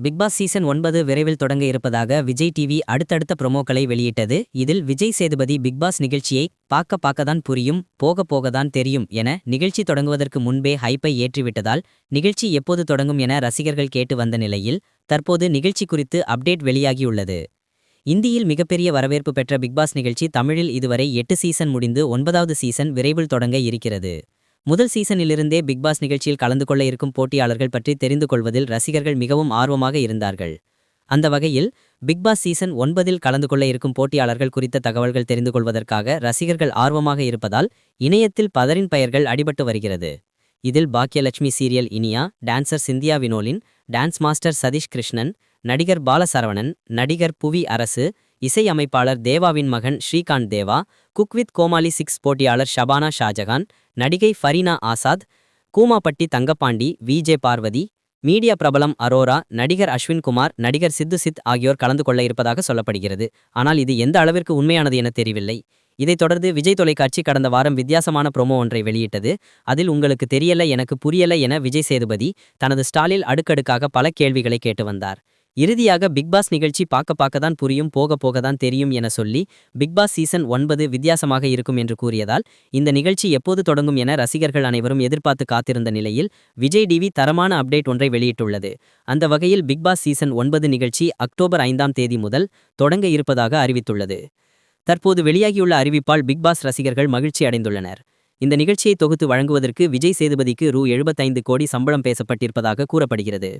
Bigg Boss season 9 விரைவில் தொடங்க இருப்பதாக விஜய் டிவி அடுத்தடுத்த ப்ரோமோக்களை வெளியிட்டது. இதில் விஜய் சேதுபதி பிக்பாஸ் நிகழ்ச்சியை பார்க்க தான் புரியும், போக தான் தெரியும் என நிகழ்ச்சி தொடங்குவதற்கு முன்பே ஹைப்பை ஏற்றிவிட்டதால் நிகழ்ச்சி எப்போது தொடங்கும் என ரசிகர்கள் கேட்டு வந்த நிலையில் தற்போது நிகழ்ச்சி குறித்து அப்டேட் வெளியாகியுள்ளது. இந்தியில் மிகப்பெரிய வரவேற்பு பெற்ற பிக்பாஸ் நிகழ்ச்சி தமிழில் இதுவரை 8 சீசன் முடிந்து 9வது சீசன் விரைவில் தொடங்க இருக்கிறது. முதல் சீசனிலிருந்தே பிக்பாஸ் நிகழ்ச்சியில் கலந்து கொள்ள இருக்கும் போட்டியாளர்கள் பற்றி தெரிந்து கொள்வதில் ரசிகர்கள் மிகவும் ஆர்வமாக இருந்தார்கள். அந்த வகையில் பிக்பாஸ் சீசன் 9இல் கலந்து கொள்ள இருக்கும் போட்டியாளர்கள் குறித்த தகவல்கள் தெரிந்து கொள்வதற்காக ரசிகர்கள் ஆர்வமாக இருப்பதால் இணையத்தில் பலரின் பெயர்கள் அடிபட்டு வருகிறது. இதில் Bhagyalakshmi serial Iniya, dancer Cynthia Vinolin, dance master Sathish Krishnan, நடிகர் பாலசரவணன், நடிகர் புவி அரசு, இசை அமைப்பாளர் தேவாவின் மகன் ஸ்ரீகாந்த் தேவா, குக்வித் கோமாளி 6 போட்டியாளர் ஷபானா ஷாஜகான், நடிகை ஃபரீனா ஆசாத், கூமாப்பட்டி தங்கப்பாண்டி, விஜே பார்வதி, மீடியா பிரபலம் அரோரா, நடிகர் அஸ்வின் குமார், நடிகர் சித்து சித் ஆகியோர் கலந்து கொள்ள இருப்பதாக சொல்லப்படுகிறது. ஆனால் இது எந்த அளவிற்கு உண்மையானது என தெரியவில்லை. இதைத் தொடர்ந்து விஜய் தொலைக்காட்சி கடந்த வாரம் வித்தியாசமான ப்ரோமோ ஒன்றை வெளியிட்டது. அதில் உங்களுக்கு தெரியல, எனக்கு புரியல என விஜய் சேதுபதி தனது ஸ்டாலில் அடுக்கடுக்காக பல கேள்விகளை கேட்டு வந்தார். இறுதியாக பிக்பாஸ் நிகழ்ச்சி பார்க்க தான் புரியும், போக தான் தெரியும் என சொல்லி பிக்பாஸ் சீசன் 9 வித்தியாசமாக இருக்கும் என்று கூறியதால் இந்த நிகழ்ச்சி எப்போது தொடங்கும் என ரசிகர்கள் அனைவரும் எதிர்பார்த்து காத்திருந்த நிலையில் விஜய் டிவி தரமான அப்டேட் ஒன்றை வெளியிட்டுள்ளது. அந்த வகையில் பிக்பாஸ் சீசன் 9 நிகழ்ச்சி அக்டோபர் 5ஆம் தேதி முதல் தொடங்க இருப்பதாக அறிவித்துள்ளது. தற்போது வெளியாகியுள்ள அறிவிப்பால் பிக்பாஸ் ரசிகர்கள் மகிழ்ச்சி அடைந்துள்ளனர். இந்த நிகழ்ச்சியை தொகுத்து வழங்குவதற்கு விஜய் சேதுபதிக்கு ரூ. 75 கோடி சம்பளம் பேசப்பட்டிருப்பதாக கூறப்படுகிறது.